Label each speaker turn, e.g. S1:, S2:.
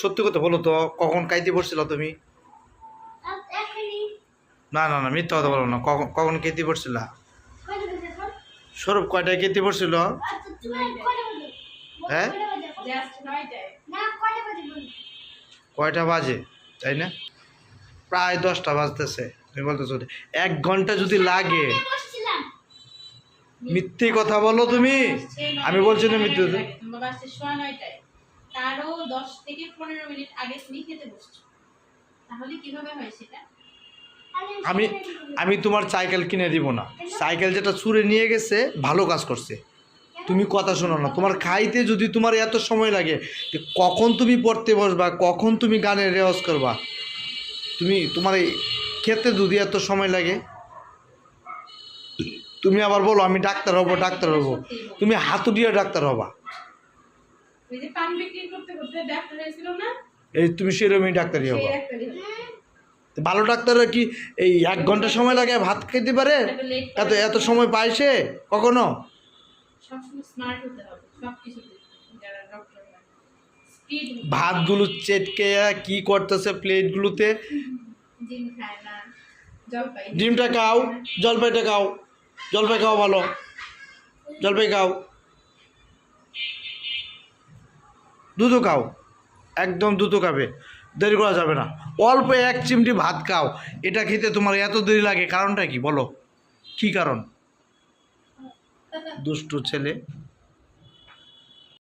S1: সত্যি কথা বলো তো, কখন খাইতে পড়ছিল তুমি? না না না, মিথ্যা কথা বলো না। কখন কখন খেতে পড়ছিল? সৌরভ কয়টায় খেতে পড়ছিল? হ্যাঁ, কয়টা বাজে তাই না? প্রায় 10টা বাজতেছে। তুমি বলতেছো 1 ঘন্টা যদি লাগে। মিথ্যে কথা বলো তুমি। আমি বলছি না মিথ্যে।
S2: তারও 10 থেকে 15 মিনিট আগে তুমি খেতে বসছো, তাহলে কিভাবে হয় সেটা?
S1: আমি আমি তোমার সাইকেল কিনে দিব না। সাইকেল যেটা চুরে নিয়ে গেছে ভালো কাজ করছে। তুমি কথা শোনো না। তোমার খাইতে যদি তোমার এত সময় লাগে, কখন তুমি পড়তে বসবা, কখন তুমি গানের রেওয়াজ করবা? তোমার এই খেতে যদি এত সময় লাগে, তুমি আবার বলো আমি ডাক্তার হব ডাক্তার হব। তুমি হাতুড়িয়া ডাক্তার হবা।
S2: ওই যে পান বিক্রি করতে করতে ডাক্তার হয়েছিল না,
S1: এই তুমি সেরকমই ডাক্তারই
S2: সেই
S1: হবা।
S2: ডাক্তারই হবে।
S1: ভালো ডাক্তাররা কি এই 1 ঘন্টা সময় লাগে ভাত খেতে পারে? এত এত সময় পায় সে কখনো?
S2: সবসময় স্মার্ট হতে হবে সবকিছুতে। যারা ডক্টর হয় স্পিড,
S1: ভাতগুলো চেটকে কি করতেছে প্লেটগুলোতে।
S2: ডিম খায় না, জলপাই
S1: ডিমটা খাও, জলপাইটা খাও। জলপাই খাও ভালো, জলপাই খাও। দুধও খাও, একদম দুধও খাবে। দেরি করা যাবে না। অল্প 1 চিমটি ভাত খাও। এটা খেতে তোমার এত দেরি লাগে, কারণটা কি বলো? কি কারণ? দুষ্টু ছেলে।